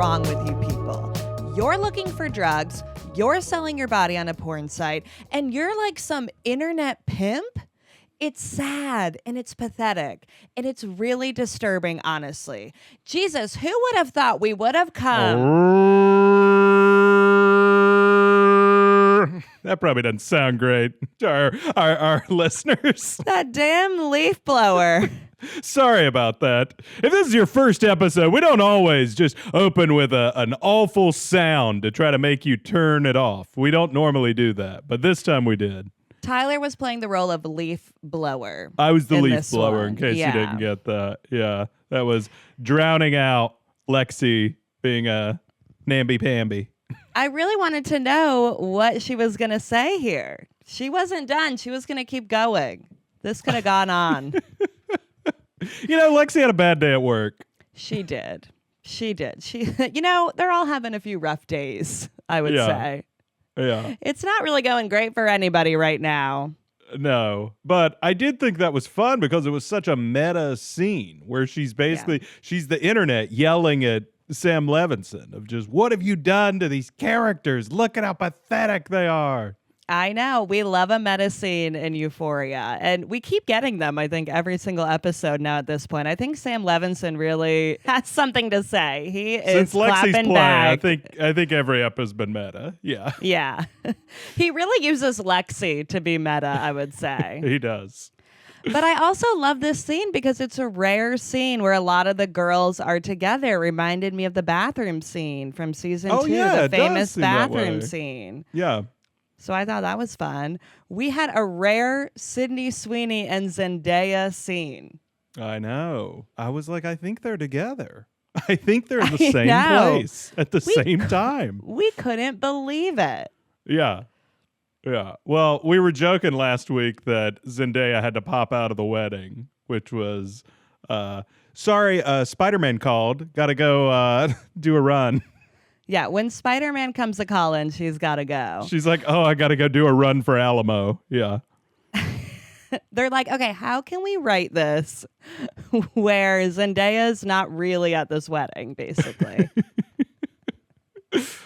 wrong with you people? You're looking for drugs, you're selling your body on a porn site, and you're like some internet pimp? It's sad and it's pathetic and it's really disturbing, honestly. Jesus, who would have thought we would have come? That probably doesn't sound great to our listeners. That damn leaf blower. Sorry about that. If this is your first episode, we don't always just open with an awful sound to try to make you turn it off. We don't normally do that, but this time we did. Tyler was playing the role of leaf blower. I was the leaf blower, in case you didn't get that. Yeah, that was drowning out Lexi being a namby-pamby. I really wanted to know what she was going to say here. She wasn't done. She was going to keep going. This could have gone on. Lexi had a bad day at work. She did. They're all having a few rough days, I would say. Yeah. It's not really going great for anybody right now. No, but I did think that was fun because it was such a meta scene where she's she's the internet yelling at Sam Levinson of just, what have you done to these characters? Look at how pathetic they are. I know. We love a meta scene in Euphoria, and we keep getting them, I think, every single episode now at this point. I think Sam Levinson really has something to say. He is clapping back. I think every ep has been meta. Yeah. Yeah. He really uses Lexi to be meta, I would say. He does. But I also love this scene because it's a rare scene where a lot of the girls are together. Reminded me of the bathroom scene from season 2, the famous bathroom scene. Yeah. So I thought that was fun. We had a rare Sydney Sweeney and Zendaya scene. I know. I was like, I think they're together. I think they're in the same place at the same time. We couldn't believe it. Yeah. Yeah. Well, we were joking last week that Zendaya had to pop out of the wedding, which was, sorry, Spider-Man called. Got to go do a run. Yeah, when Spider-Man comes to Colin, she's got to go. She's like, oh, I got to go do a run for Alamo. Yeah. They're like, okay, how can we write this where Zendaya's not really at this wedding, basically?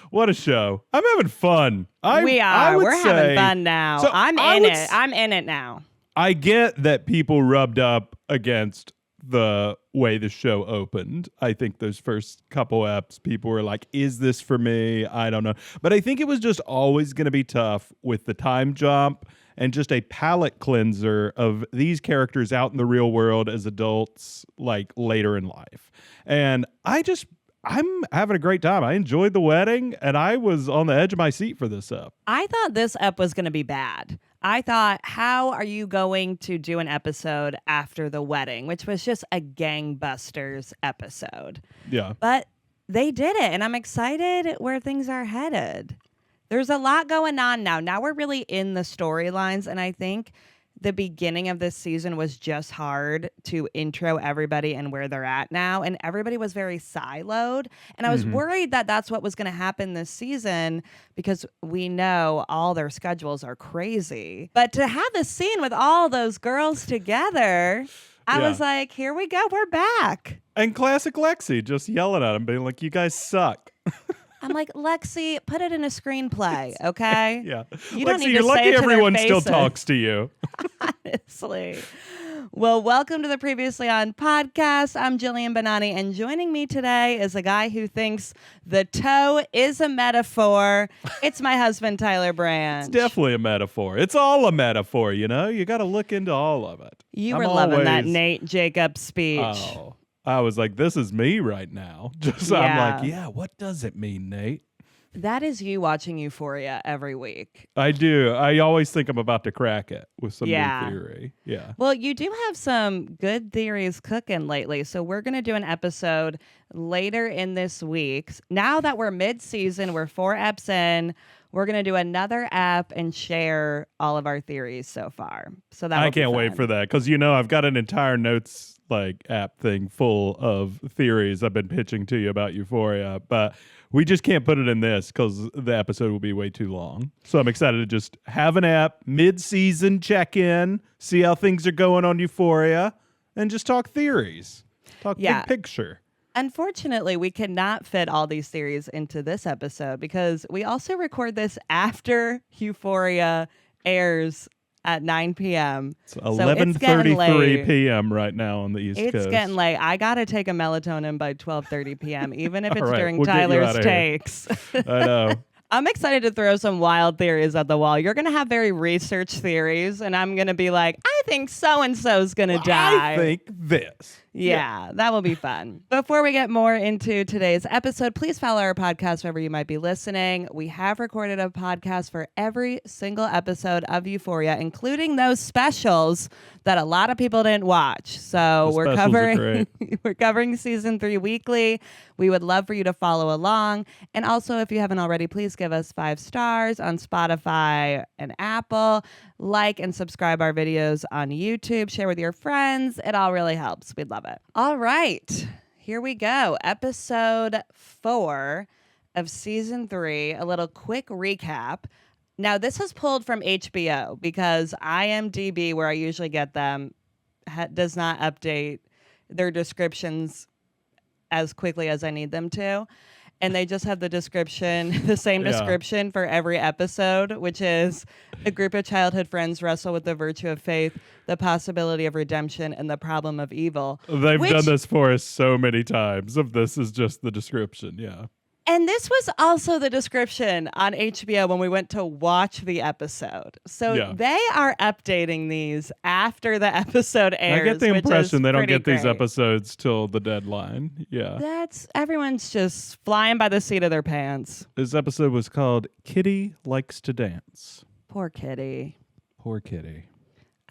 What a show. I'm having fun. We are. We're having fun now. So I'm in it. I'm in it now. I get that people rubbed up against the way the show opened. I think those first couple eps, people were like, is this for me? I don't know. But I think it was just always going to be tough with the time jump and just a palate cleanser of these characters out in the real world as adults, like later in life. And I'm having a great time. I enjoyed the wedding, and I was on the edge of my seat for this ep. I thought this ep was going to be bad. I thought, how are you going to do an episode after the wedding, which was just a gangbusters episode. Yeah. But they did it, and I'm excited where things are headed. There's a lot going on now. Now we're really in the storylines, and I think the beginning of this season was just hard to intro everybody and where they're at now. And everybody was very siloed. And I was worried that that's what was going to happen this season because we know all their schedules are crazy. But to have the scene with all those girls together, I was like, here we go. We're back. And classic Lexi just yelling at him, being like, you guys suck. I'm like, Lexi, put it in a screenplay, okay? Yeah. You Lexi, don't need you're to lucky say it to everyone their still faces. talks to you. Honestly. Well, welcome to the Previously On podcast. I'm Jillian Benani, and joining me today is a guy who thinks the toe is a metaphor. It's my husband, Tyler Branch. It's definitely a metaphor. It's all a metaphor, you know? You got to look into all of it. You were loving that Nate Jacobs speech. Oh, I was like, this is me right now. I'm like, yeah, what does it mean, Nate? That is you watching Euphoria every week. I do. I always think I'm about to crack it with some new theory. Yeah. Well, you do have some good theories cooking lately. So we're going to do an episode later in this week. Now that we're mid-season, we're 4 eps in, we're going to do another ep and share all of our theories so far. So that I can't wait for that because, I've got an entire notes app thing full of theories I've been pitching to you about Euphoria, but we just can't put it in this because the episode will be way too long. So I'm excited to just have an app, mid-season check-in, see how things are going on Euphoria, and just talk theories, talk big picture. Unfortunately, we cannot fit all these theories into this episode because we also record this after Euphoria airs at 9 p.m. It's So it's getting 11:33 late. p.m. right now on the East Coast. It's getting late. I got to take a melatonin by 12:30 p.m., even if it's All right, during we'll get you Tyler's outta here. takes. I know. I'm excited to throw some wild theories at the wall. You're going to have very research theories, and I'm going to be like, I think so-and-so's going to die. I think this. Yeah, that will be fun. Before we get more into today's episode, please follow our podcast wherever you might be listening. We have recorded a podcast for every single episode of Euphoria, including those specials that a lot of people didn't watch. So The we're specials are covering great. we're covering season 3 weekly. We would love for you to follow along. And also, if you haven't already, please give us 5 stars on Spotify and Apple. Like and subscribe our videos on YouTube. Share with your friends. It all really helps. We'd love it. All right. Here we go. Episode 4 of season 3. A little quick recap. Now, this is pulled from HBO because IMDb, where I usually get them, does not update their descriptions as quickly as I need them to. And they just have the description, the same description for every episode, which is a group of childhood friends wrestle with the virtue of faith, the possibility of redemption, and the problem of evil. They've done this for us so many times. If this is just the description, yeah. And this was also the description on HBO when we went to watch the episode. So they are updating these after the episode airs. I get the impression they don't get these great. episodes till the deadline. Yeah. Everyone's just flying by the seat of their pants. This episode was called Kitty Likes to Dance. Poor Kitty. Poor Kitty.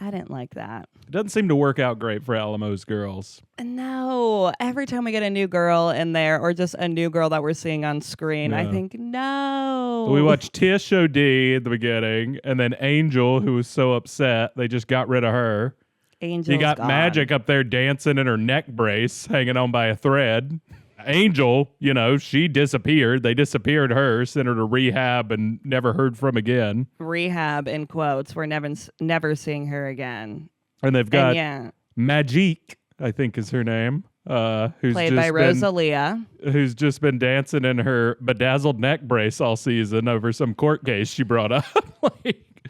I didn't like that. It doesn't seem to work out great for Alamo's girls. No. Every time we get a new girl in there or just a new girl that we're seeing on screen, I think, no. We watched Tish O'D at the beginning, and then Angel, who was so upset, they just got rid of her. Angel's You got gone. Magic up there dancing in her neck brace, hanging on by a thread. Angel, she disappeared. They disappeared her, sent her to rehab, and never heard from again. Rehab, in quotes. We're never seeing her again. And they've got And Magique, I think is her name, who's played by Rosalia. Who's just been dancing in her bedazzled neck brace all season over some court case she brought up.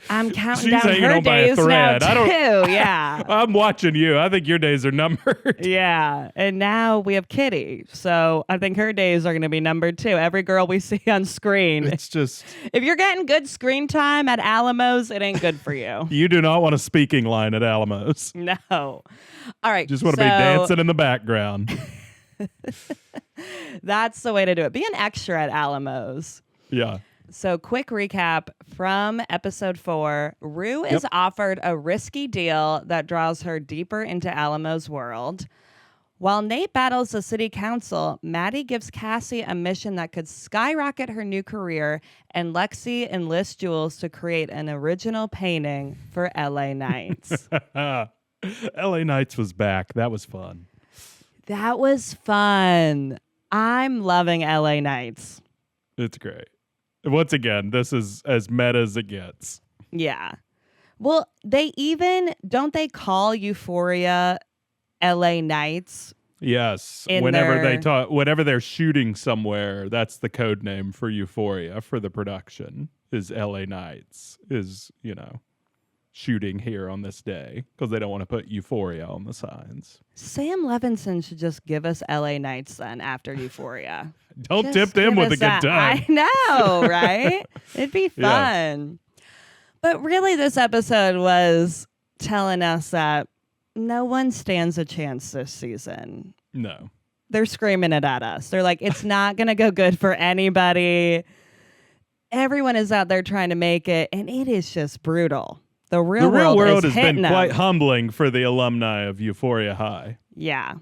I'm counting she's down hanging her on by a days now, thread. too. Yeah. I'm watching you. I think your days are numbered. Yeah. And now we have Kitty. So I think her days are going to be numbered, too. Every girl we see on screen. It's just... If you're getting good screen time at Alamo's, it ain't good for you. You do not want a speaking line at Alamo's. No. All right. Just want to be dancing in the background. That's the way to do it. Be an extra at Alamo's. Yeah. So quick recap from episode 4. Rue is offered a risky deal that draws her deeper into Alamo's world. While Nate battles the city council, Maddy gives Cassie a mission that could skyrocket her new career, and Lexi enlists Jules to create an original painting for LA Nights. LA Nights was back. That was fun. That was fun. I'm loving LA Nights. It's great. Once again, this is as meta as it gets. Yeah. Well, don't they call Euphoria LA Nights? Yes. Whenever they're shooting somewhere, that's the code name for Euphoria for the production is LA Nights is, shooting here on this day because they don't want to put Euphoria on the signs. Sam Levinson should just give us LA Nights then after Euphoria. Don't Just tempt him give with a us good that. time. I know, right? It'd be fun. But really, this episode was telling us that no one stands a chance this season. No. They're screaming it at us. They're like, it's not going to go good for anybody. Everyone is out there trying to make it, and it is just brutal. The real world has hitting been them. quite humbling for the alumni of Euphoria High. Yeah,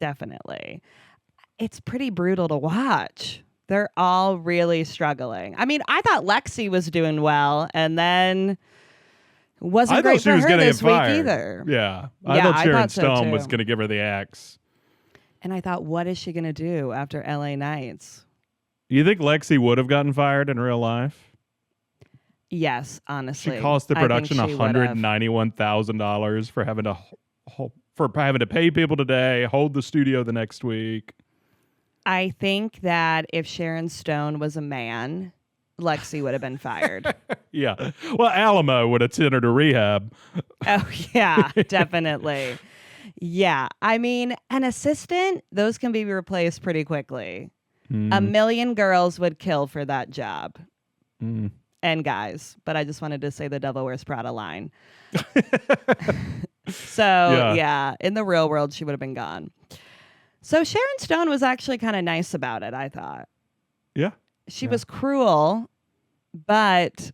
definitely. It's pretty brutal to watch. They're all really struggling. I mean, I thought Lexi was doing well, and then wasn't great for her this week either. Yeah. I thought I Sharon thought so Stone too. was going to give her the axe. And I thought, what is she going to do after LA Nights? You think Lexi would have gotten fired in real life? Yes, honestly. She cost the I think production she would have. $191,000 for having to pay people today, hold the studio the next week. I think that if Sharon Stone was a man, Lexi would have been fired. Yeah. Well, Alamo would have sent her to rehab. Oh, yeah, definitely. Yeah. I mean, an assistant, those can be replaced pretty quickly. A million girls would kill for that job. And guys. But I just wanted to say the Devil Wears Prada line. So, yeah, in the real world, she would have been gone. So Sharon Stone was actually kind of nice about it, I thought. Yeah. She was cruel, but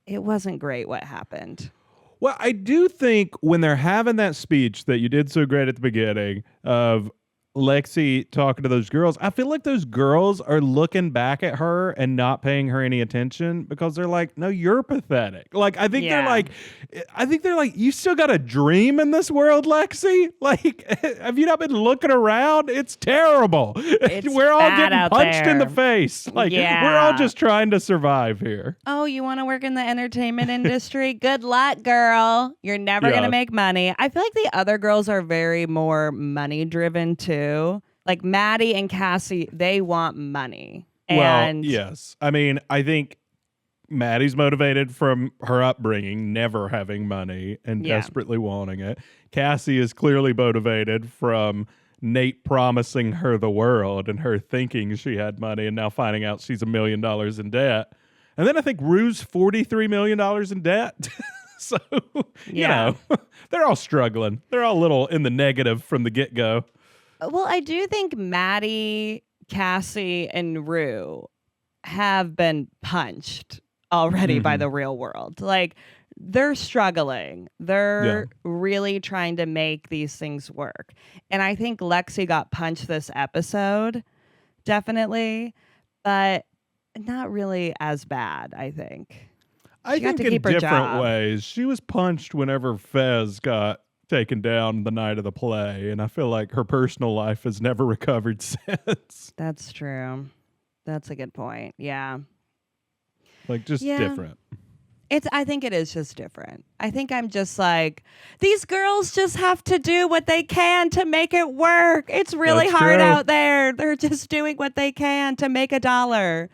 it wasn't great what happened. Well, I do think when they're having that speech that you did so great at the beginning of Lexi talking to those girls, I feel like those girls are looking back at her and not paying her any attention because they're like, no, you're pathetic. Like, I think they're like, you still got a dream in this world, Lexi? Like, have you not been looking around? It's terrible. We're all getting punched in the face. Like, we're all just trying to survive here. Oh, you want to work in the entertainment industry? Good luck, girl. You're never going to make money. I feel like the other girls are very more money driven too. Like Maddy and Cassie, they want money. And yes. I mean, I think Maddy's motivated from her upbringing, never having money and desperately wanting it. Cassie is clearly motivated from Nate promising her the world and her thinking she had money and now finding out she's $1 million in debt. And then I think Rue's $43 million in debt. So, you know, they're all struggling. They're all a little in the negative from the get-go. Well, I do think Maddy, Cassie, and Rue have been punched already by the real world. Like, they're struggling. They're really trying to make these things work. And I think Lexi got punched this episode, definitely, but not really as bad, I think. I think in different ways. She was punched whenever Fez got taken down the night of the play, and I feel like her personal life has never recovered since. That's true. That's a good point. Yeah. Like, just different. I think it is just different. I think I'm just like, these girls just have to do what they can to make it work. It's really hard out there. They're just doing what they can to make $1.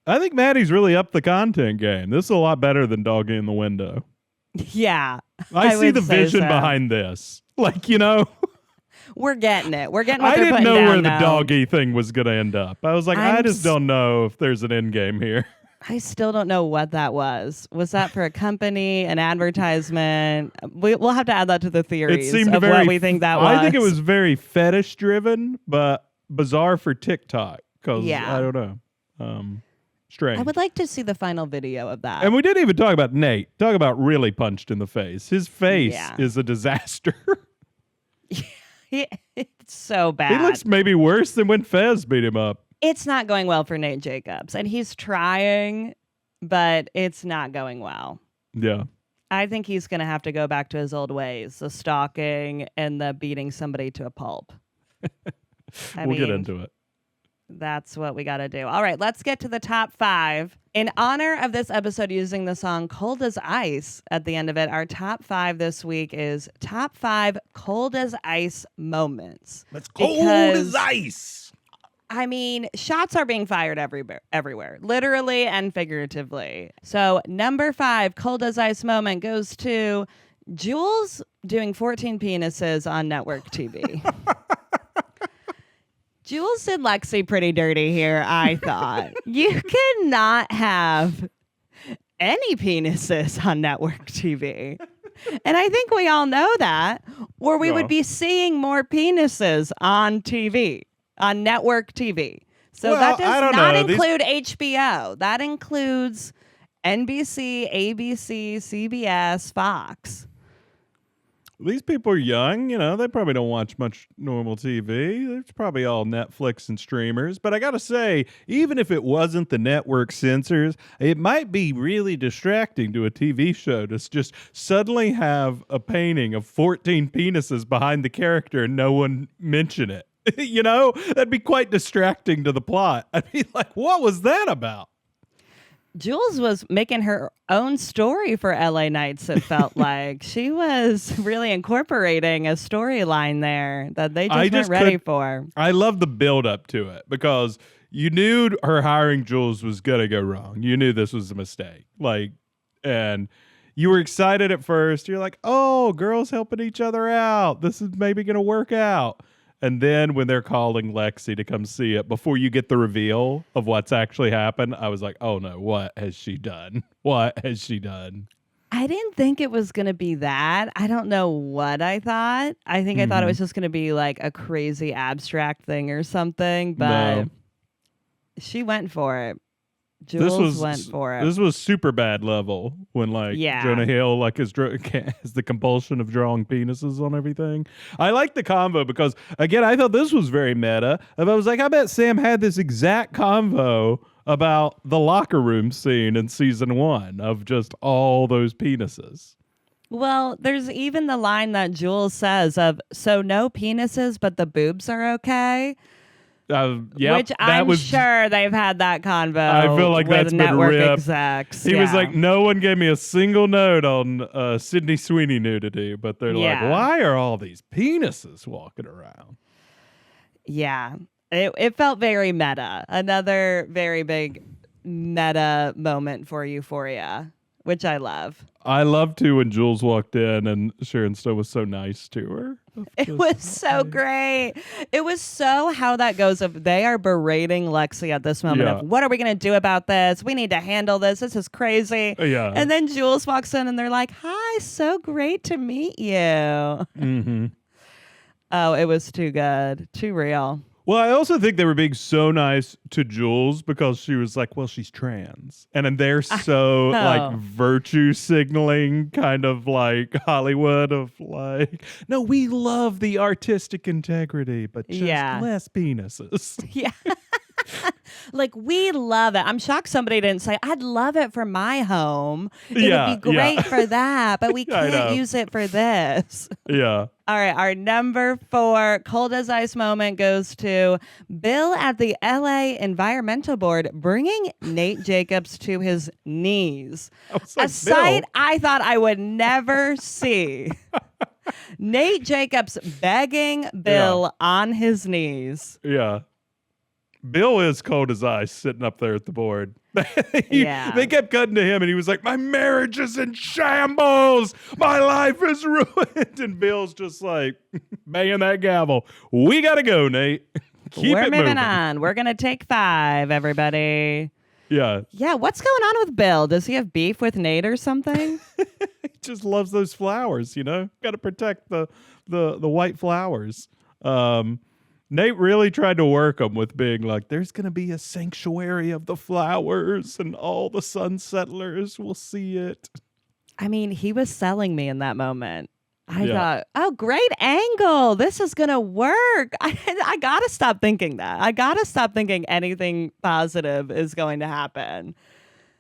I think Maddie's really upped the content game. This is a lot better than Doggy in the Window. Yeah. I see the vision behind this. Like, you know. We're getting it. We're getting what I they're didn't putting know down, where the though. doggy thing was going to end up. I was like, I just don't know if there's an end game here. I still don't know what that was. Was that for a company, an advertisement? We'll have to add that to the theories of what we think that was. I think it was very fetish driven, but bizarre for TikTok. Because I don't know. Strange. I would like to see the final video of that. And we didn't even talk about Nate. Talk about really punched in the face. His face is a disaster. It's so bad. He looks maybe worse than when Fez beat him up. It's not going well for Nate Jacobs. And he's trying, but it's not going well. Yeah. I think he's going to have to go back to his old ways, the stalking and the beating somebody to a pulp. We'll get into it. That's what we got to do. All right, let's get to the top 5. In honor of this episode using the song Cold as Ice at the end of it, our top 5 this week is top 5 cold as ice moments. That's cold as ice. I mean, shots are being fired everywhere, literally and figuratively. So number 5 cold as ice moment goes to Jules doing 14 penises on network TV. Jules did Lexi pretty dirty here, I thought. You cannot have any penises on network TV. And I think we all know that, or we would be seeing more penises on TV, on network TV. So that does not include HBO. That includes NBC, ABC, CBS, Fox. These people are young, you know, they probably don't watch much normal TV. It's probably all Netflix and streamers. But I got to say, even if it wasn't the network censors, it might be really distracting to a TV show to just suddenly have a painting of 14 penises behind the character and no one mention it. You know, that'd be quite distracting to the plot. I'd be like, what was that about? Jules was making her own story for LA Nights, it felt like. She was really incorporating a storyline there that they just weren't ready for. I love the build up to it because you knew her hiring Jules was going to go wrong. You knew this was a mistake. And you were excited at first. You're like, oh, girls helping each other out. This is maybe going to work out. And then when they're calling Lexi to come see it, before you get the reveal of what's actually happened, I was like, oh no, what has she done? What has she done? I didn't think it was going to be that. I don't know what I thought. I think I thought it was just going to be like a crazy abstract thing or something, but she went for it. Jules went for it. This was super bad level when Jonah Hill has the compulsion of drawing penises on everything. I like the convo because again I thought this was very meta. I was like, I bet Sam had this exact convo about the locker room scene in season 1 of just all those penises. Well, there's even the line that Jules says of, so no penises, but the boobs are okay. Which I'm sure they've had that convo. I feel like with that's network been ripped. Execs. He was like, no one gave me a single note on Sydney Sweeney nudity, but they're like, why are all these penises walking around? Yeah, it felt very meta. Another very big meta moment for Euphoria, which I love. I love too when Jules walked in and Sharon Stone was so nice to her. It was so great. It was so how that goes. If they are berating Lexi at this moment of, what are we going to do about this? We need to handle this. This is crazy. Yeah. And then Jules walks in and they're like, hi, so great to meet you. Mm-hmm. Oh, it was too good. Too real. Well, I also think they were being so nice to Jules because she was like, well, she's trans. And then they're so virtue signaling kind of like Hollywood of like, no, we love the artistic integrity, but just less penises. Yeah. Like, we love it. I'm shocked somebody didn't say, I'd love it for my home. It would be great for that, but we can't use it for this. Yeah. All right, our number 4 cold as ice moment goes to Bill at the LA Environmental Board bringing Nate Jacobs to his knees. A sight I thought I would never see. Nate Jacobs begging Bill on his knees. Yeah. Bill is cold as ice sitting up there at the board. They kept cutting to him and he was like, my marriage is in shambles. My life is ruined. And Bill's just like, banging that gavel. We got to go, Nate. We're moving on. We're going to take 5, everybody. Yeah. Yeah, what's going on with Bill? Does he have beef with Nate or something? He just loves those flowers, Got to protect the white flowers. Nate really tried to work him with being like, there's going to be a sanctuary of the flowers and all the sun settlers will see it. I mean, he was selling me in that moment. I thought, oh, great angle. This is going to work. I got to stop thinking that. I got to stop thinking anything positive is going to happen.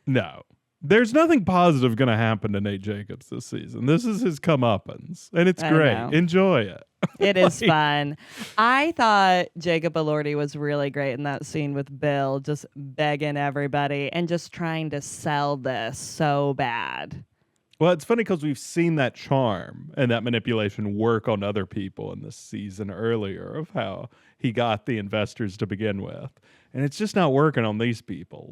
No. There's nothing positive going to happen to Nate Jacobs this season. This is his comeuppance, and it's great. Enjoy it. It is fun. I thought Jacob Elordi was really great in that scene with Bill, just begging everybody and just trying to sell this so bad. Well, it's funny because we've seen that charm and that manipulation work on other people in this season earlier of how he got the investors to begin with. And it's just not working on these people.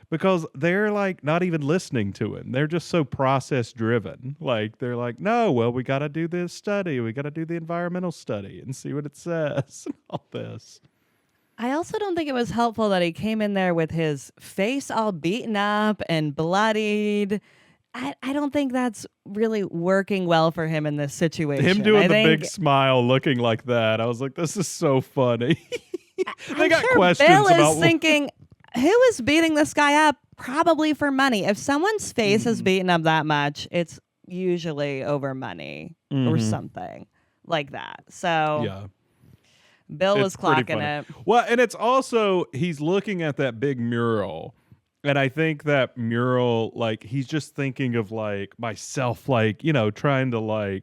Because they're not even listening to him. They're just so process driven. They're like, no, well, we got to do this study. We got to do the environmental study and see what it says and all this. I also don't think it was helpful that he came in there with his face all beaten up and bloodied. I don't think that's really working well for him in this situation. Him doing big smile looking like that. I was like, this is so funny. I'm got sure questions Bill is thinking, who is beating this guy up? Probably for money. If someone's face is beaten up that much, it's usually over money or something like that. So Bill was clocking it. Well, and it's also, he's looking at that big mural. And I think that mural, he's just thinking of myself, trying to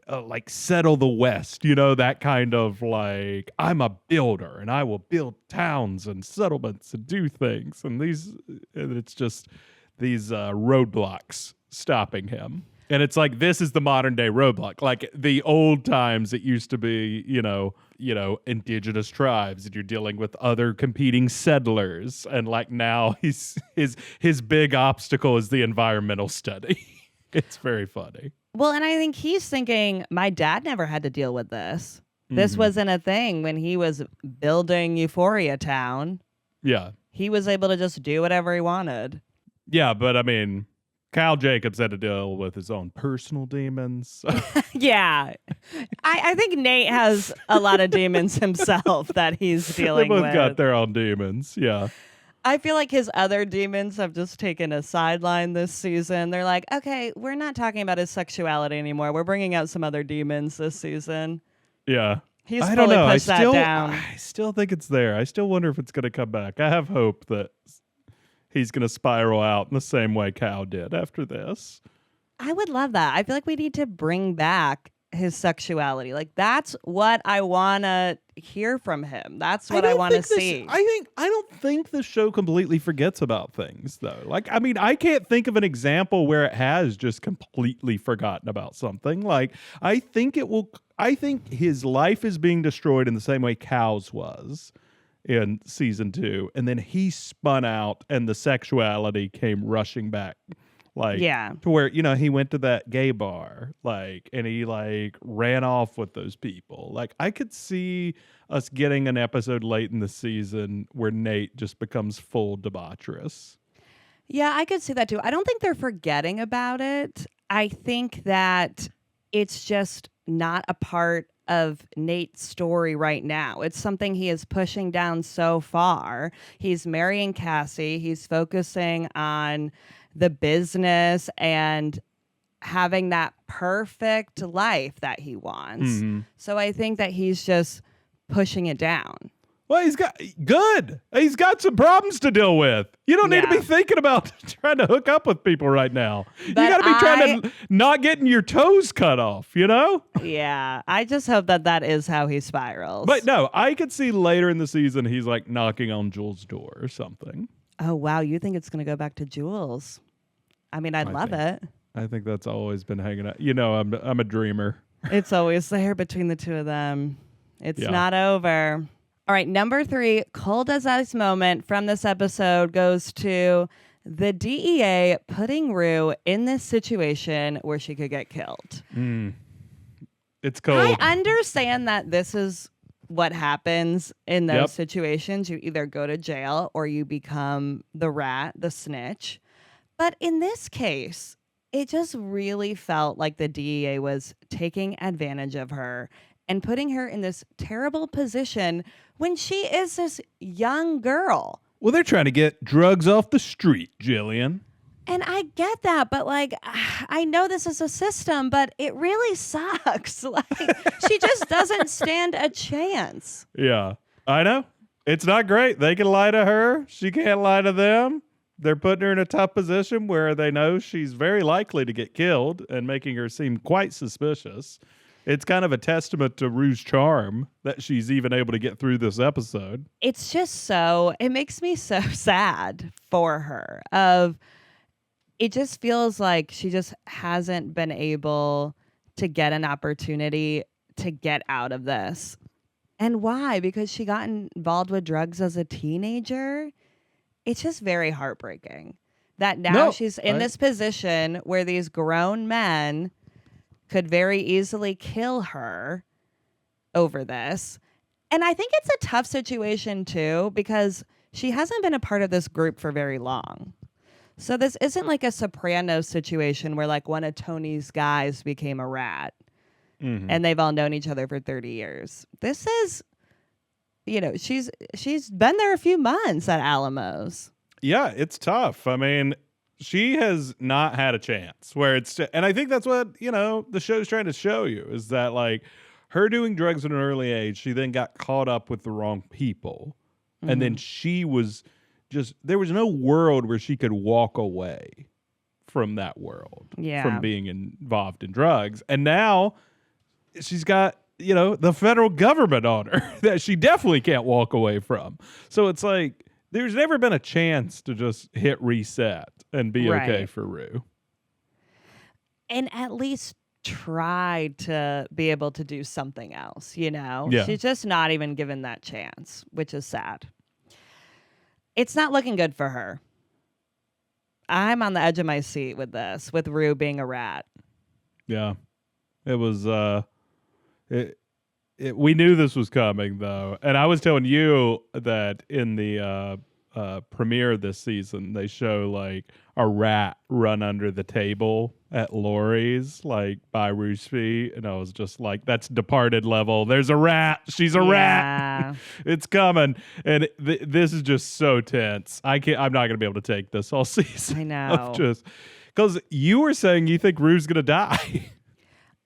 like settle the West, you know, that kind of like, I'm a builder and I will build towns and settlements and do things. And it's just these roadblocks stopping him. And it's like, this is the modern day roadblock. Like the old times, it used to be, indigenous tribes, and you're dealing with other competing settlers. And like now, his big obstacle is the environmental study. It's very funny. Well, and I think he's thinking, my dad never had to deal with this. This wasn't a thing when he was building Euphoria Town. Yeah. He was able to just do whatever he wanted. Yeah, but I mean, Kyle Jacobs had to deal with his own personal demons. Yeah. I think Nate has a lot of demons himself that he's dealing with. They both got their own demons, yeah. I feel like his other demons have just taken a sideline this season. They're like, okay, we're not talking about his sexuality anymore. We're bringing out some other demons this season. Yeah. He's fully pushed that down. I still think it's there. I still wonder if it's going to come back. I have hope that he's going to spiral out in the same way Cal did after this. I would love that. I feel like we need to bring back his sexuality. Like, that's what I want to hear from him. That's what I want to see. I don't think the show completely forgets about things, though. Like, I mean, I can't think of an example where it has just completely forgotten about something. Like, I think his life is being destroyed in the same way Cal's was in season 2. And then he spun out and the sexuality came rushing back. Like, yeah. To where, he went to that gay bar, like, and he, like, ran off with those people. Like, I could see us getting an episode late in the season where Nate just becomes full debaucherous. Yeah, I could see that, too. I don't think they're forgetting about it. I think that it's just not a part of Nate's story right now. It's something he is pushing down so far. He's marrying Cassie. He's focusing on the business and having that perfect life that he wants. Mm-hmm. So I think that he's just pushing it down. Well, he's got some problems to deal with. You don't need to be thinking about trying to hook up with people right now. But you got to be trying to not getting your toes cut off, Yeah, I just hope that is how he spirals. But no, I could see later in the season he's like knocking on Jules' door or something. Oh, wow. You think it's going to go back to Jules? I mean, I'd love it. I think that's always been hanging out. I'm a dreamer. It's always there between the two of them. It's not over. All right, number 3, cold as ice moment from this episode goes to the DEA putting Rue in this situation where she could get killed. It's cold. I understand that this is what happens in those situations. You either go to jail or you become the rat, the snitch. But in this case, it just really felt like the DEA was taking advantage of her and putting her in this terrible position when she is this young girl. Well, they're trying to get drugs off the street, Jillian. And I get that, but like, I know this is a system, but it really sucks. Like, she just doesn't stand a chance. Yeah, I know. It's not great. They can lie to her. She can't lie to them. They're putting her in a tough position where they know she's very likely to get killed and making her seem quite suspicious. It's kind of a testament to Rue's charm that she's even able to get through this episode. It's just it makes me so sad for her. It just feels like she just hasn't been able to get an opportunity to get out of this. And why? Because she got involved with drugs as a teenager? It's just very heartbreaking that now she's in this position where these grown men could very easily kill her over this. And I think it's a tough situation, too, because she hasn't been a part of this group for very long. So this isn't like a Sopranos situation where like one of Tony's guys became a rat and they've all known each other for 30 years. This is, she's been there a few months at Alamos. Yeah, it's tough. I mean, she has not had a chance and I think that's what, the show's trying to show you is that like her doing drugs at an early age, she then got caught up with the wrong people. And then she was there was no world where she could walk away from that world, from being involved in drugs. And now she's got, the federal government on her that she definitely can't walk away from. So it's like there's never been a chance to just hit reset and be okay Right. for Rue. And at least try to be able to do something else, Yeah. She's just not even given that chance, which is sad. It's not looking good for her. I'm on the edge of my seat with this, with Rue being a rat. Yeah. It was we knew this was coming though. And I was telling you that in the premiere this season they show like a rat run under the table at Lori's, like by Rue's feet, and I was just like, that's Departed level. There's a rat. She's a rat. It's coming. And this is just so tense. I'm not gonna be able to take this all season. I know. Just because you were saying you think Rue's gonna die.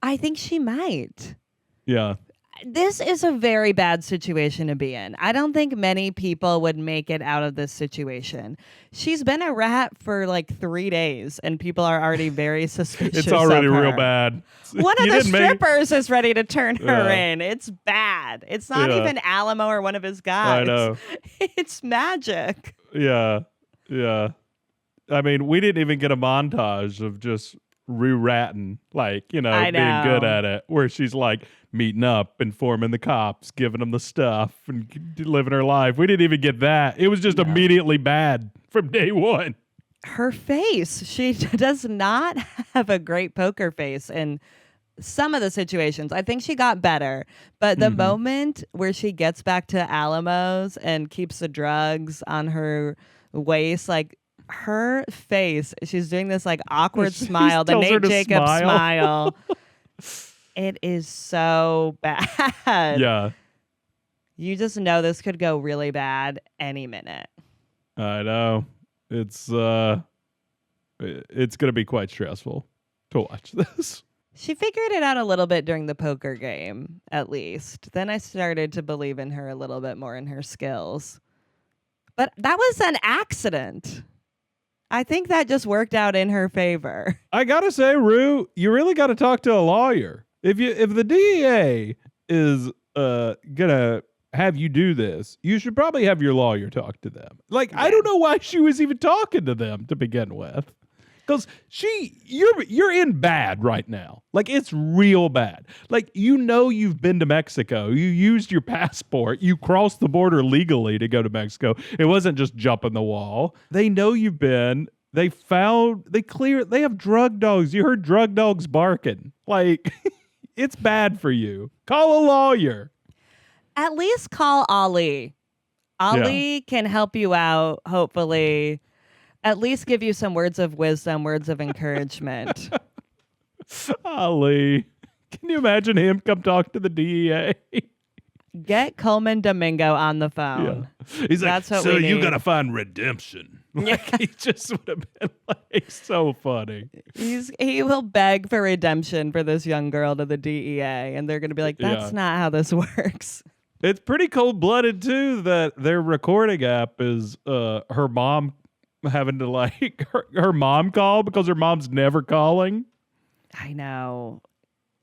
I think she might. Yeah. This is a very bad situation to be in. I don't think many people would make it out of this situation. She's been a rat for like 3 days, and people are already very suspicious. It's already of her. real bad. One of the strippers is ready to turn her in. It's bad. It's not even Alamo or one of his guys. I know. It's magic. Yeah. Yeah. I mean, we didn't even get a montage of just Rue ratting, like, being good at it, where she's like meeting up, informing the cops, giving them the stuff, and living her life. We didn't even get that. It was just immediately bad from day one. Her face. She does not have a great poker face in some of the situations. I think she got better. But the moment where she gets back to Alamo's and keeps the drugs on her waist, like, her face, she's doing this like awkward smile, the Nate Jacobs smile. It is so bad. Yeah. You just know this could go really bad any minute. I know. It's going to be quite stressful to watch this. She figured it out a little bit during the poker game, at least. Then I started to believe in her a little bit more in her skills. But that was an accident. I think that just worked out in her favor. I gotta say, Rue, you really got to talk to a lawyer. If the DEA is gonna have you do this, you should probably have your lawyer talk to them. Like, I don't know why she was even talking to them to begin with. Because you're in bad right now. Like, it's real bad. Like, you've been to Mexico. You used your passport. You crossed the border legally to go to Mexico. It wasn't just jumping the wall. They know you've been. They have drug dogs. You heard drug dogs barking. Like, it's bad for you. Call a lawyer. At least call Ali. Ali can help you out, hopefully. At least give you some words of wisdom, words of encouragement. Ali. Can you imagine him come talk to the DEA? Get Coleman Domingo on the phone. Yeah. He's like, so you got to find redemption. Like, he just would have been like so funny. He will beg for redemption for this young girl to the DEA, and they're going to be like, that's not how this works. It's pretty cold-blooded, too, that their recording app is her mom having to, like, her mom call because her mom's never calling. I know.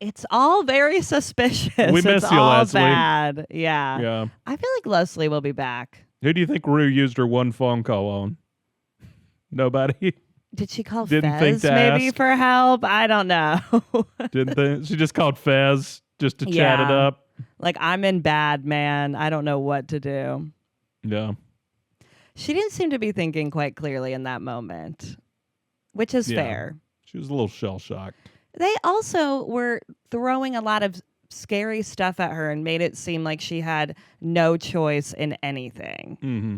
It's all very suspicious. We miss it's you, all Leslie. Bad. Yeah. Yeah. I feel like Leslie will be back. Who do you think Rue used her one phone call on? Nobody? Did she call Didn't think Fez to maybe ask. for help? I don't know. Didn't think? She just called Fez just to chat it up. Like, I'm in bad, man. I don't know what to do. Yeah. She didn't seem to be thinking quite clearly in that moment, which is fair. She was a little shell-shocked. They also were throwing a lot of scary stuff at her and made it seem like she had no choice in anything. Mm-hmm.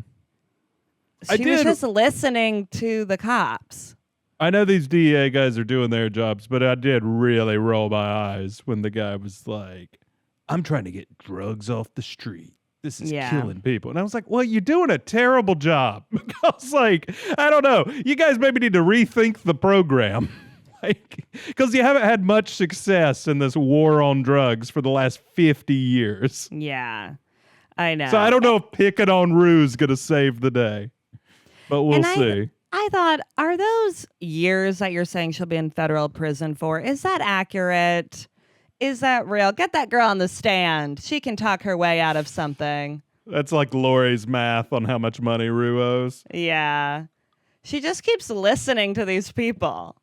She was just listening to the cops. I know these DEA guys are doing their jobs, but I did really roll my eyes when the guy was like, I'm trying to get drugs off the street. This is killing people. And I was like, well, you're doing a terrible job. I was like, I don't know. You guys maybe need to rethink the program. Like, because you haven't had much success in this war on drugs for the last 50 years. Yeah, I know. So I don't know if picking on Rue is going to save the day, but we'll see. I thought, are those years that you're saying she'll be in federal prison for, is that accurate? Is that real? Get that girl on the stand. She can talk her way out of something. That's like Lori's math on how much money Rue owes. Yeah. She just keeps listening to these people.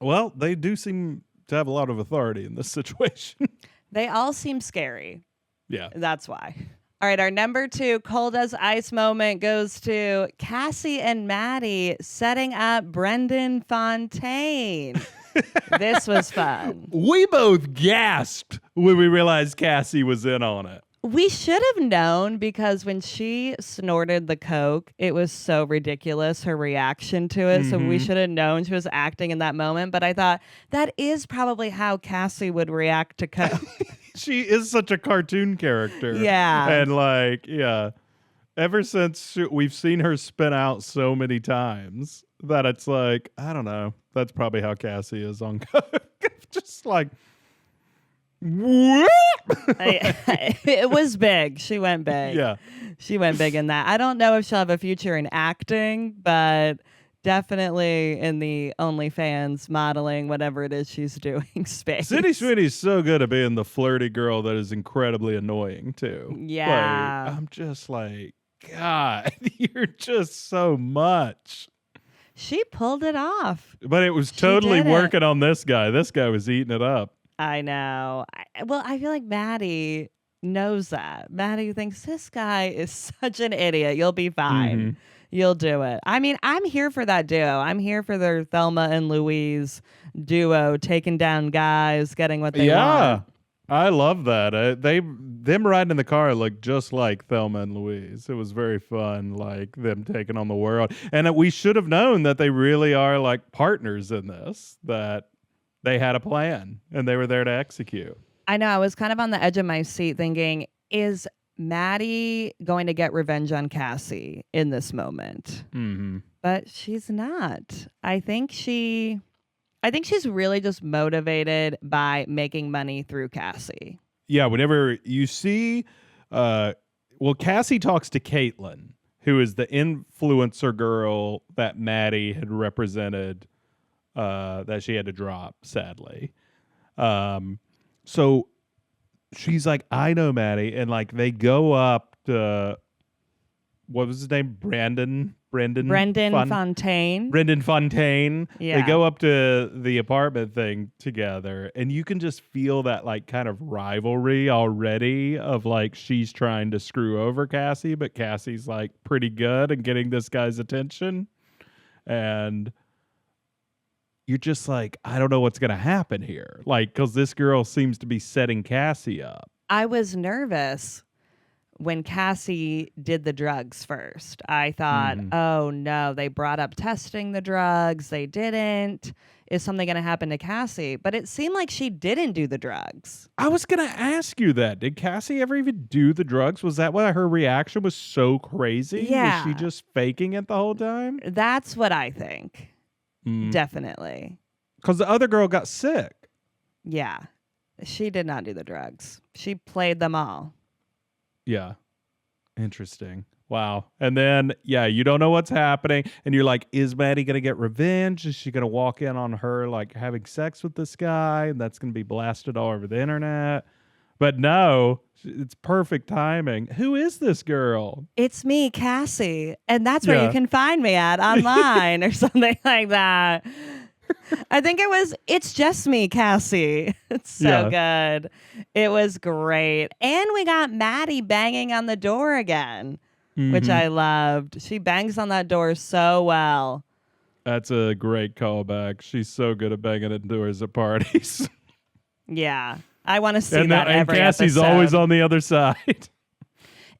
Well, they do seem to have a lot of authority in this situation. They all seem scary. Yeah. That's why. All right, our number 2 cold as ice moment goes to Cassie and Maddy setting up Brendan Fontaine. This was fun. We both gasped when we realized Cassie was in on it. We should have known because when she snorted the coke, it was so ridiculous, her reaction to it. So we should have known she was acting in that moment. But I thought that is probably how Cassie would react to coke. She is such a cartoon character. Yeah. And like, yeah, ever since we've seen her spin out so many times that it's like, I don't know. That's probably how Cassie is on coke. Just like, what? It was big. She went big. Yeah. She went big in that. I don't know if she'll have a future in acting, but definitely in the OnlyFans modeling, whatever it is she's doing space. Sydney Sweeney's so good at being the flirty girl that is incredibly annoying too. Yeah. Like, I'm just like, God, you're just so much. She pulled it off. But it was totally did it. working on this guy. This guy was eating it up. I know. I feel like Maddy knows that. Maddy thinks this guy is such an idiot. You'll be fine. You'll do it. I mean, I'm here for that duo. I'm here for their Thelma and Louise duo, taking down guys, getting what they want. I love that. Them riding in the car looked just like Thelma and Louise. It was very fun, like them taking on the world. And we should have known that they really are like partners in this, that they had a plan and they were there to execute. I know. I was kind of on the edge of my seat thinking, is Maddy going to get revenge on Cassie in this moment? But she's not. I think she's really just motivated by making money through Cassie. Yeah, whenever you see, Cassie talks to Caitlin, who is the influencer girl that Maddy had represented, that she had to drop, sadly. So she's like, I know Maddy, and like they go up to, what was his name? Brendan Fontaine. Brendan Fontaine. Yeah. They go up to the apartment thing together, and you can just feel that like kind of rivalry already of like she's trying to screw over Cassie, but Cassie's like pretty good and getting this guy's attention. And you're just like, I don't know what's going to happen here. Like, because this girl seems to be setting Cassie up. I was nervous when Cassie did the drugs first. I thought, oh no, they brought up testing the drugs. They didn't. Is something going to happen to Cassie? But it seemed like she didn't do the drugs. I was going to ask you that. Did Cassie ever even do the drugs? Was that why her reaction was so crazy? Yeah. Was she just faking it the whole time? That's what I think. Definitely. Because the other girl got sick. Yeah. She did not do the drugs. She played them all. Yeah. Interesting. Wow. And then, yeah, you don't know what's happening. And you're like, is Maddy going to get revenge? Is she going to walk in on her, like, having sex with this guy? And that's going to be blasted all over the internet. But no, it's perfect timing. Who is this girl? It's me, Cassie. And that's where you can find me at online or something like that. I think it's just me, Cassie. It's so good. It was great. And we got Maddy banging on the door again, which I loved. She bangs on that door so well. That's a great callback. She's so good at banging at doors at parties. Yeah. I want to see that and every Cassie's episode. always on the other side.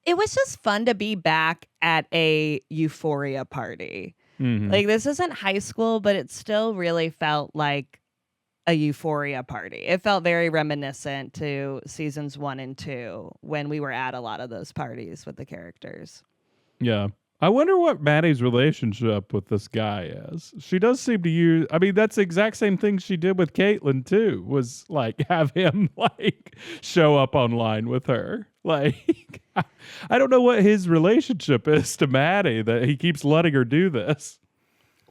It was just fun to be back at a Euphoria party. Like, this isn't high school, but it still really felt like a Euphoria party. It felt very reminiscent to seasons 1 and 2 when we were at a lot of those parties with the characters. Yeah. I wonder what Maddy's relationship with this guy is. She does seem to use, I mean, that's the exact same thing she did with Caitlin too, was like have him like show up online with her. Like, I don't know what his relationship is to Maddy that he keeps letting her do this.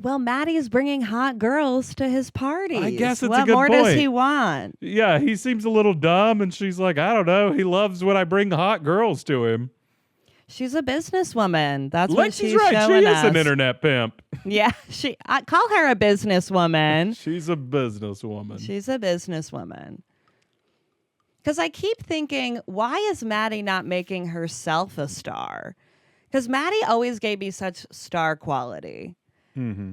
Well, Maddie's bringing hot girls to his parties. I guess it's what a good more point. does he want? Yeah, he seems a little dumb, and she's like, I don't know. He loves when I bring hot girls to him. She's a businesswoman. That's what Lexi's she's right. showing She is us. an internet pimp. Yeah, I call her a businesswoman. She's a businesswoman. She's a businesswoman. Because I keep thinking, why is Maddie not making herself a star? Because Maddie always gave me such star quality. Mm-hmm.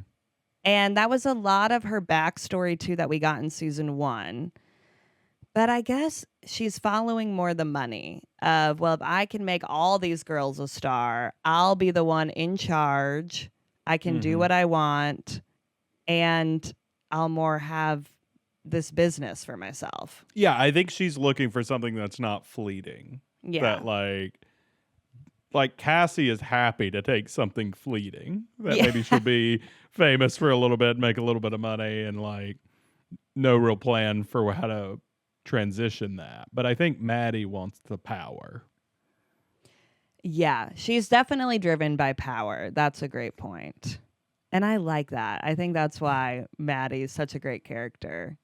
And that was a lot of her backstory, too, that we got in season 1. But I guess she's following more the money of, well, if I can make all these girls a star, I'll be the one in charge. I can do what I want. And I'll more have this business for myself. Yeah, I think she's looking for something that's not fleeting. Yeah. That like Cassie is happy to take something fleeting. That Yeah. maybe she'll be famous for a little bit, make a little bit of money, and like no real plan for how to transition that. But I think Maddie wants the power. Yeah, she's definitely driven by power. That's a great point. And I like that. I think that's why Maddie's such a great character.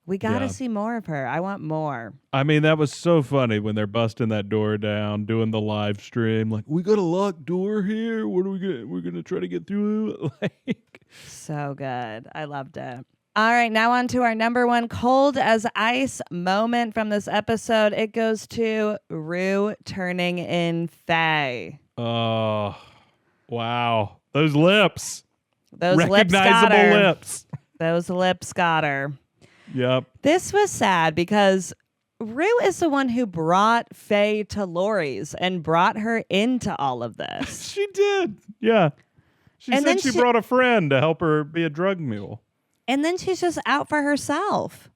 We got to see more of her. I want more. I mean, that was so funny when they're busting that door down, doing the live stream. Like, we got a locked door here. What are we gonna? We're gonna try to get through it. Like, so good. I loved it. All right, now on to our number 1 cold as ice moment from this episode. It goes to Rue turning in Faye. oh, wow, those lips, Those lips got recognizable her. lips. Those lips got her. Yep. This was sad because Rue is the one who brought Faye to Lori's and brought her into all of this. She did. Yeah. She And then said she she- brought a friend to help her be a drug mule. And then she's just out for herself.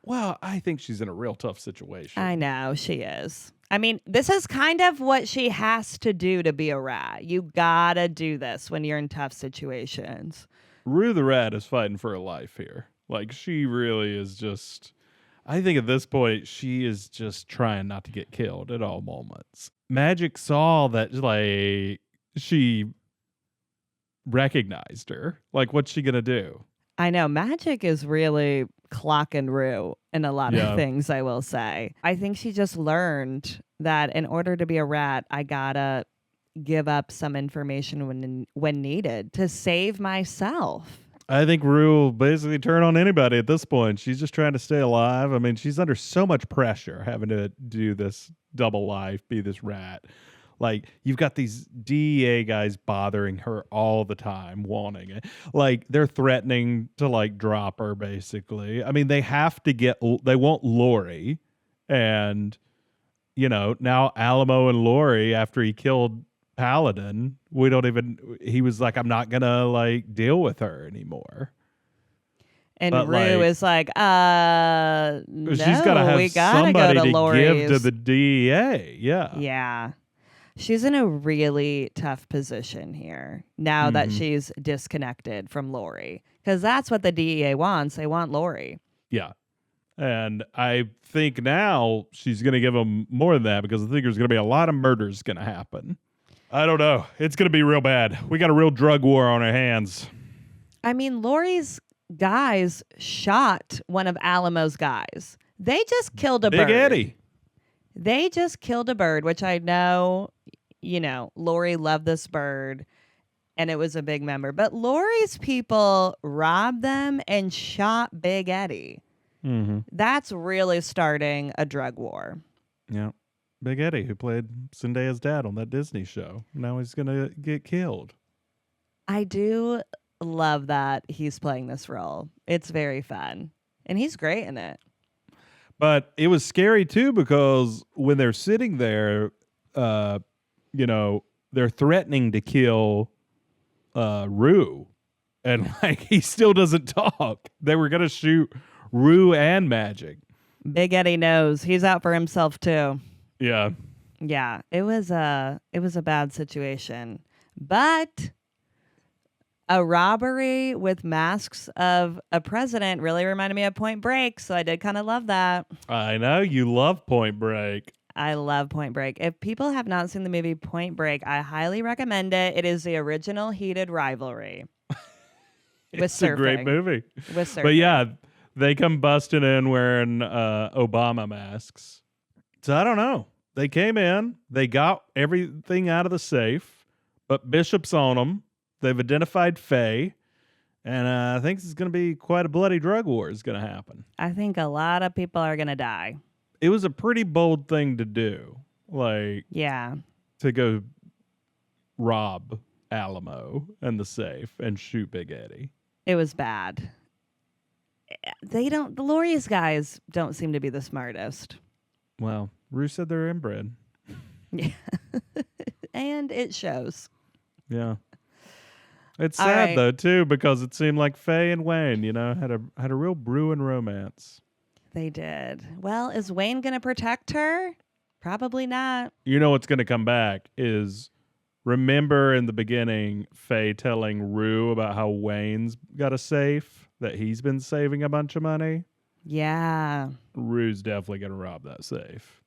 Well, I think she's in a real tough situation. I know, she is. I mean, this is kind of what she has to do to be a rat. You gotta do this when you're in tough situations. Rue the Rat is fighting for her life here. Like, she really is just, I think at this point, she is just trying not to get killed at all moments. Magic saw that, like, she recognized her. Like, what's she going to do? I know, Magic is really clocking Rue in a lot Yeah. of things, I will say. I think she just learned that in order to be a rat, I gotta give up some information when needed to save myself. I think Rue will basically turn on anybody at this point. She's just trying to stay alive. I mean, she's under so much pressure having to do this double life, be this rat. Like, you've got these DEA guys bothering her all the time, wanting it. Like, they're threatening to, like, drop her, basically. I mean, they want Lori. And, you know, now Alamo and Lori, after he killed Paladin, he was like, I'm not going to, like, deal with her anymore. And But, Rue like, is like, no, She's got to have we gotta somebody go to to Lori's. give to the DEA. Yeah. Yeah. She's in a really tough position here now that she's disconnected from Lori. Because that's what the DEA wants. They want Lori. Yeah. And I think now she's going to give them more than that because I think there's going to be a lot of murders going to happen. I don't know. It's going to be real bad. We got a real drug war on our hands. I mean, Lori's guys shot one of Alamo's guys. They just killed a bird. Big Eddie. They just killed a bird, which I know, you know, Lori loved this bird and it was a big member. But Lori's people robbed them and shot Big Eddie. Mm-hmm. That's really starting a drug war. Yeah. Big Eddie, who played Zendaya's dad on that Disney show. Now he's going to get killed. I do love that he's playing this role. It's very fun. And he's great in it. But it was scary, too, because when they're sitting there, you know, they're threatening to kill Rue. And, like, he still doesn't talk. They were going to shoot Rue and Magic. Big Eddie knows he's out for himself too. Yeah. Yeah, it was a bad situation. But a robbery with masks of a president really reminded me of Point Break, so I did kind of love that. I know you love Point Break. I love Point Break. If people have not seen the movie Point Break, I highly recommend it. It is the original heated rivalry. It's a great movie. With surfing. But yeah, they come busting in wearing Obama masks. So I don't know. They came in, they got everything out of the safe, but Bishop's on them. They've identified Faye, and I think this is going to be quite a bloody drug war is going to happen. I think a lot of people are going to die. It was a pretty bold thing to do, like to go rob Alamo and the safe and shoot Big Eddie. It was bad. The Laurie's guys don't seem to be the smartest. Well, Rue said they're inbred. Yeah. And it shows. Yeah. It's sad though too, because it seemed like Faye and Wayne, had a real brewing romance. They did. Well, is Wayne going to protect her? Probably not. You know what's going to come back is, remember in the beginning, Faye telling Rue about how Wayne's got a safe, that he's been saving a bunch of money? Yeah. Rue's definitely going to rob that safe.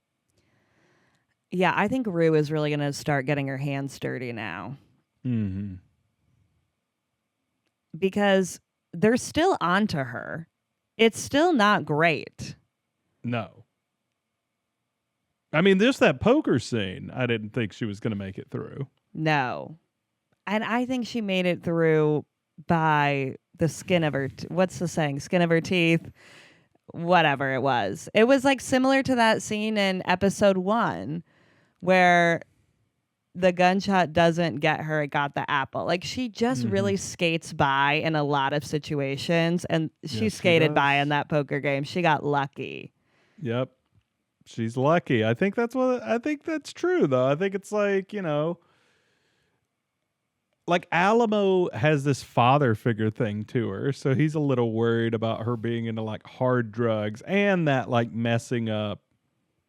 Yeah, I think Rue is really going to start getting her hands dirty now. Mm-hmm. Because they're still onto her. It's still not great. No. I mean, there's that poker scene. I didn't think she was going to make it through. No. And I think she made it through by the skin of her... what's the saying? Skin of her teeth? Whatever it was. It was like similar to that scene in episode 1 where the gunshot doesn't get her, it got the apple. Like, she just really skates by in a lot of situations, and she skated by in that poker game. She got lucky. Yep. She's lucky. I think that's true, though. I think it's like, like Alamo has this father figure thing to her, so he's a little worried about her being into like hard drugs and that like messing up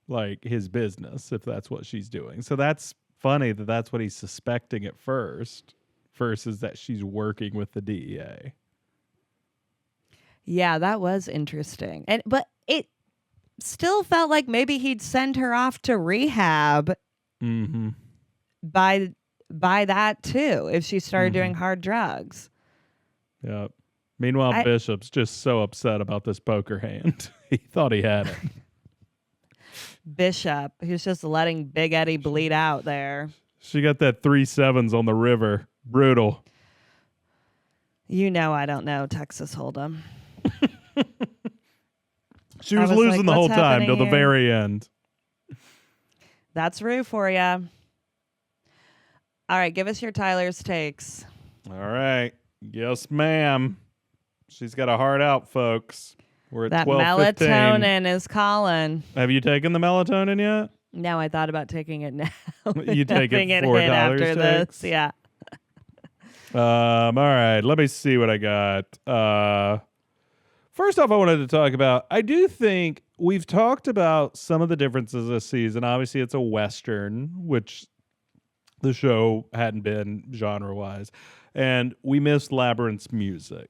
like his business if that's what she's doing. So that's funny that that's what he's suspecting at first versus that she's working with the DEA. Yeah, that was interesting. But it still felt like maybe he'd send her off to rehab by that too, if she started doing hard drugs. Yep. Meanwhile, Bishop's just so upset about this poker hand. He thought he had it. Bishop, he's just letting Big Eddie bleed out there. She got that 3 7s on the river. Brutal. I don't know Texas Hold'em. She was losing like, the whole time till the very end. That's Rue for you. All right, give us your Tyler's takes. All right. Yes, ma'am. She's got a heart out, folks. We're at that 12:15. Melatonin is calling. Have you taken the melatonin yet? No, I thought about taking it now. You take it for after takes? this. Yeah. All right. Let me see what I got. First off, I wanted to talk about, I do think we've talked about some of the differences this season. Obviously, it's a Western, which the show hadn't been genre-wise. And we missed Labyrinth's music.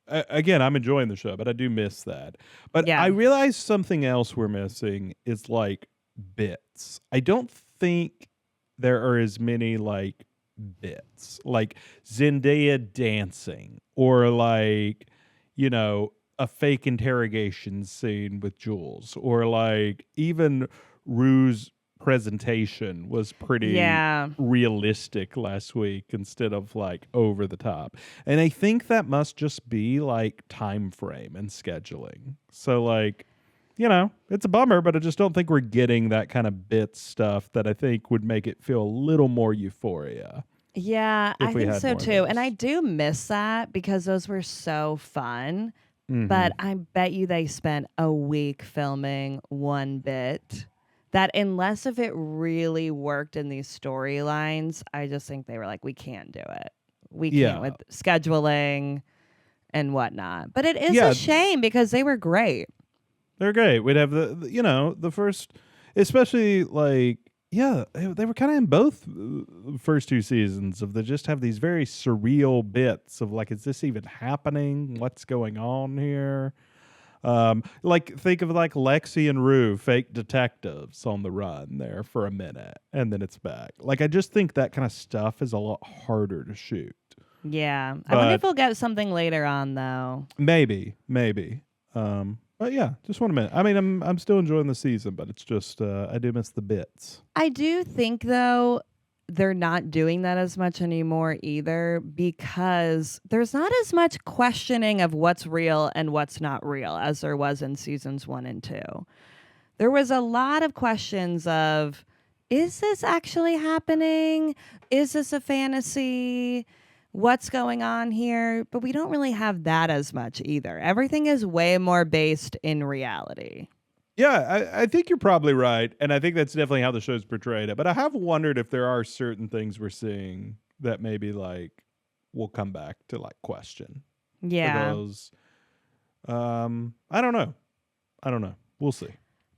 Again, I'm enjoying the show, but I do miss that. But I realized something else we're missing is like bits. I don't think there are as many like bits, like Zendaya dancing or like, a fake interrogation scene with Jules, or like even Rue's presentation was pretty realistic last week instead of like over the top. And I think that must just be like time frame and scheduling. So like, it's a bummer, but I just don't think we're getting that kind of bit stuff that I think would make it feel a little more Euphoria. Yeah, I think so too. And I do miss that because those were so fun. But I bet you they spent a week filming one bit that, unless if it really worked in these storylines, I just think they were like, we can't do it. We can't with scheduling and whatnot. But it is a shame because they were great. They're great. We'd have the first, especially like, they were kind of in both first 2 seasons of they just have these very surreal bits of like, is this even happening? What's going on here? Like think of like Lexi and Rue, fake detectives on the run there for a minute, and then it's back. Like I just think that kind of stuff is a lot harder to shoot. Yeah. I wonder if But we'll get something later on, though. maybe. But yeah, just want a minute. I mean, I'm still enjoying the season, but it's just I do miss the bits. I do think, though, they're not doing that as much anymore either, because there's not as much questioning of what's real and what's not real as there was in seasons 1 and 2. There was a lot of questions of, is this actually happening? Is this a fantasy? What's going on here? But we don't really have that as much either. Everything is way more based in reality. Yeah, I think you're probably right, and I think that's definitely how the show's portrayed it. But I have wondered if there are certain things we're seeing that maybe like we'll come back to like question. Yeah. For those, I don't know. We'll see.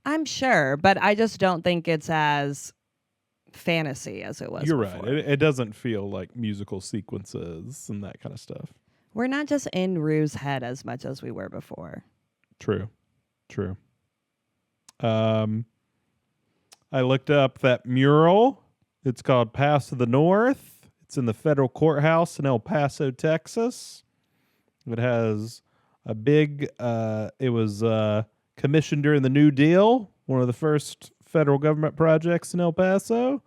I'm sure, but I just don't think it's as fantasy as it was You're before. right. It doesn't feel like musical sequences and that kind of stuff. We're not just in Rue's head as much as we were before. True. I looked up that mural. It's called Pass to the North. It's in the federal courthouse in El Paso, Texas. It has a big, it was commissioned during the New Deal, one of the first federal government projects in El Paso.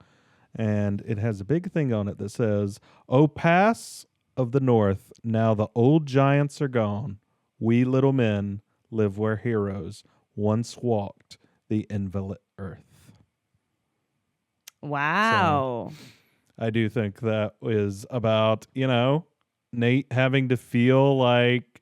And it has a big thing on it that says, "O Pass of the North, now the old giants are gone. We little men live where heroes once walked the invalid earth." Wow. So, I do think that is about, Nate having to feel like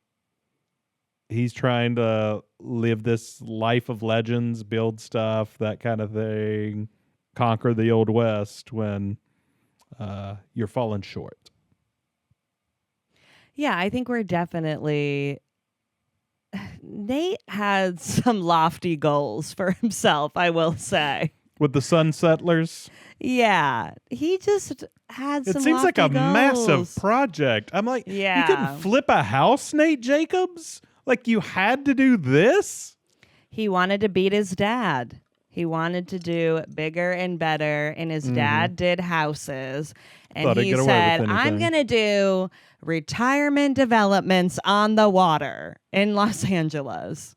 he's trying to live this life of legends, build stuff, that kind of thing, conquer the Old West when you're falling short. Yeah, I think we're definitely. Nate had some lofty goals for himself, I will say. With the Sun Settlers, Yeah, he just had some. it seems like lofty a massive goals. project. I'm like, you Yeah. couldn't flip a house, Nate Jacobs? Like, you had to do this? He wanted to beat his dad. He wanted to do bigger and better, and his dad did houses. And Thought he'd he get away said, with I'm anything. going to do retirement developments on the water in Los Angeles.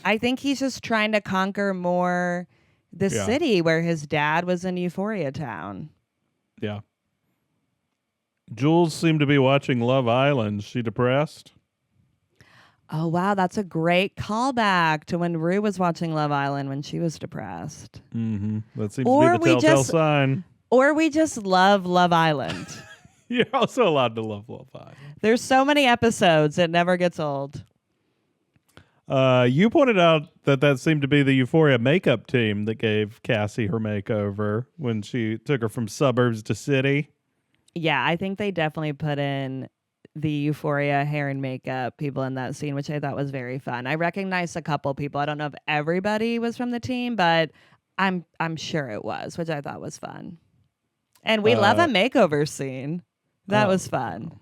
I think he's just trying to conquer more the Yeah. city where his dad was in Euphoria Town. Yeah. Jules seemed to be watching Love Island. Is she depressed? Oh, wow. That's a great callback to when Rue was watching Love Island when she was depressed. Mm-hmm. That seems Or to be we the telltale just- sign. Or we just love Love Island. You're also allowed to love Love Island. There's so many episodes, it never gets old. You pointed out that seemed to be the Euphoria makeup team that gave Cassie her makeover when she took her from suburbs to city. Yeah, I think they definitely put in the Euphoria hair and makeup people in that scene, which I thought was very fun. I recognized a couple people. I don't know if everybody was from the team, but I'm sure it was, which I thought was fun. And we love a makeover scene. That was fun.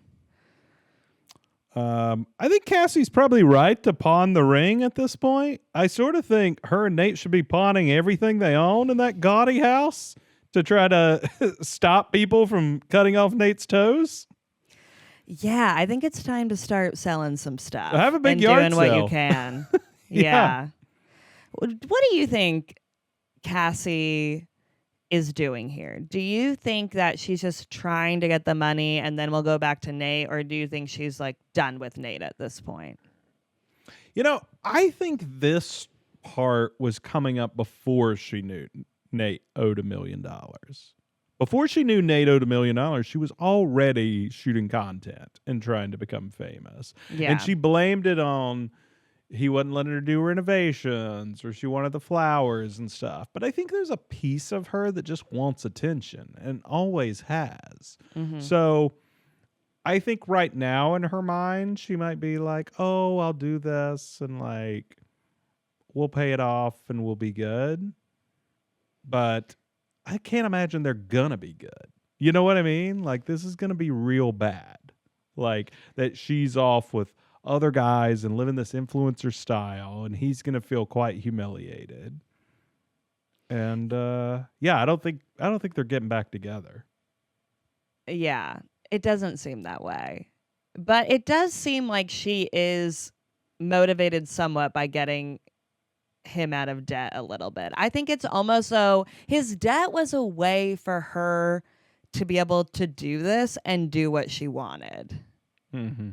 I think Cassie's probably right to pawn the ring at this point. I sort of think her and Nate should be pawning everything they own in that gaudy house to try to stop people from cutting off Nate's toes. Yeah, I think it's time to start selling some stuff. Have a big and yard doing what sale. you can. Yeah. Yeah. What do you think Cassie is doing here? Do you think that she's just trying to get the money and then we'll go back to Nate, or do you think she's like done with Nate at this point? I think this part was coming up before she knew Nate owed $1 million. Before she knew Nate owed $1 million, she was already shooting content and trying to become famous. Yeah. And she blamed it on he wasn't letting her do renovations, or she wanted the flowers and stuff. But I think there's a piece of her that just wants attention and always has. Mm-hmm. So I think right now in her mind, she might be like, oh, I'll do this and like we'll pay it off and we'll be good. But I can't imagine they're gonna be good. You know what I mean? Like, this is gonna be real bad. Like, that she's off with other guys and living this influencer style, and he's gonna feel quite humiliated. And I don't think they're getting back together. Yeah. It doesn't seem that way. But it does seem like she is motivated somewhat by getting him out of debt a little bit. I think it's almost though his debt was a way for her to be able to do this and do what she wanted. Mm-hmm.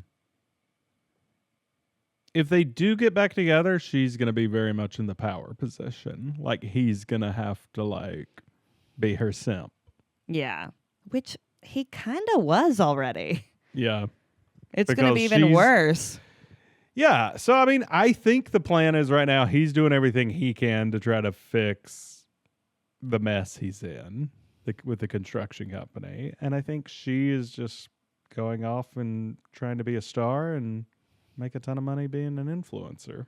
If they do get back together, she's going to be very much in the power position. Like, he's going to have to, like, be her simp. Yeah. Which he kind of was already. Yeah. It's going to be even worse. Yeah. So, I mean, I think the plan is right now he's doing everything he can to try to fix the mess he's in with the construction company. And I think she is just going off and trying to be a star and make a ton of money being an influencer.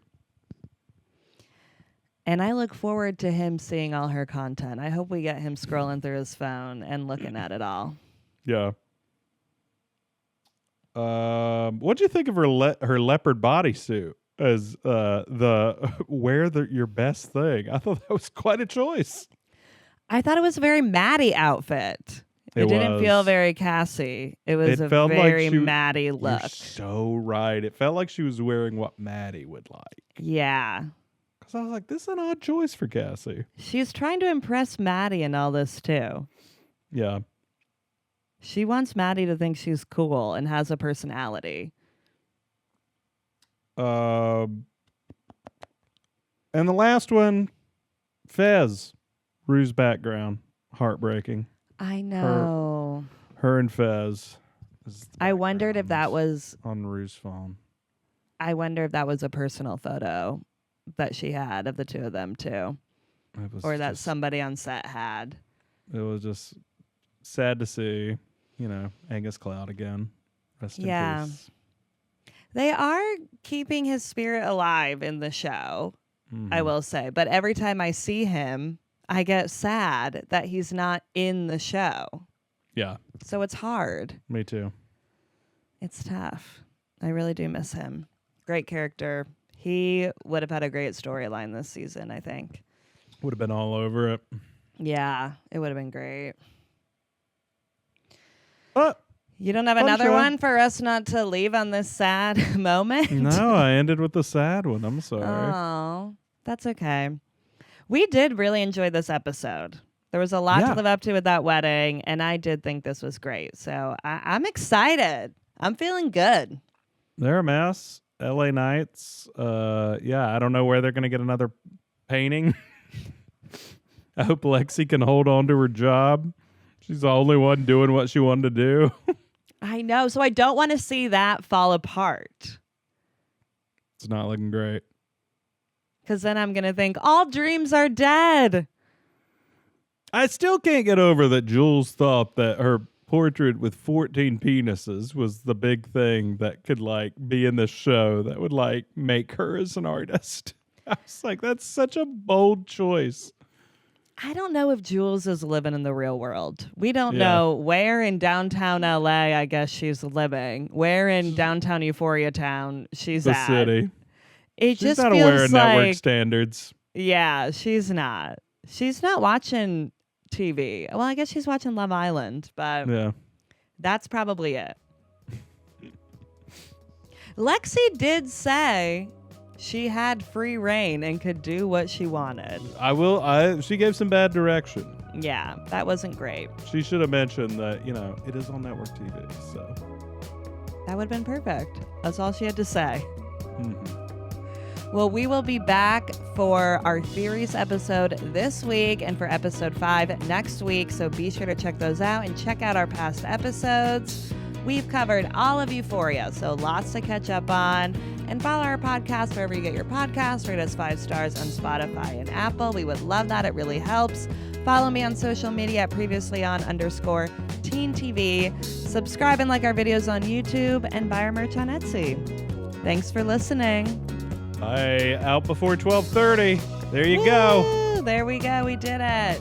And I look forward to him seeing all her content. I hope we get him scrolling through his phone and looking at it all. Yeah. What'd you think of her leopard bodysuit as your best thing? I thought that was quite a choice. I thought it was a very Maddy outfit. It didn't feel very Cassie. It was a very Maddy look. You're so right. It felt like she was wearing what Maddy would like. Yeah. Because I was like, this is an odd choice for Cassie. She's trying to impress Maddy in all this, too. Yeah. She wants Maddy to think she's cool and has a personality. And the last one, Fez. Rue's background. Heartbreaking. I know. Her and Fez. I wondered if that was on Rue's phone. I wonder if that was a personal photo that she had of the two of them too, or that somebody on set had. It was just sad to see, Angus Cloud again. Rest in peace. They are keeping his spirit alive in the show, I will say. But every time I see him, I get sad that he's not in the show. Yeah. So it's hard. Me too. It's tough. I really do miss him. Great character. He would have had a great storyline this season, I think. Would have been all over it. Yeah, it would have been great. But you don't have another one for us not to leave on this sad moment? No, I ended with the sad one. I'm sorry. Oh, that's okay. We did really enjoy this episode. There was a lot to live up to with that wedding, and I did think this was great. So I'm excited. I'm feeling good. They're a mess. LA Knights. I don't know where they're going to get another painting. I hope Lexi can hold on to her job. She's the only one doing what she wanted to do. I know. So I don't want to see that fall apart. It's not looking great. Because then I'm going to think all dreams are dead. I still can't get over that Jules thought that her portrait with 14 penises was the big thing that could be in this show that would make her as an artist. I was like, that's such a bold choice. I don't know if Jules is living in the real world. We don't know where in downtown LA, I guess she's living. Where in downtown Euphoria town she's at. The city. She's just not aware of network standards. Yeah, she's not. She's not watching TV. Well, I guess she's watching Love Island, but that's probably it. Lexi did say she had free reign and could do what she wanted. She gave some bad direction. Yeah, that wasn't great. She should have mentioned that, it is on network TV, so. That would have been perfect. That's all she had to say. Mm-hmm. Well, we will be back for our theories episode this week and for episode 5 next week. So be sure to check those out and check out our past episodes. We've covered all of Euphoria, so lots to catch up on. And follow our podcast wherever you get your podcasts. Rate us 5 stars on Spotify and Apple. We would love that. It really helps. Follow me on social media at @previouslyon_TeenTV. Subscribe and like our videos on YouTube and buy our merch on Etsy. Thanks for listening. Out before 12:30. There you go. There we go. We did it.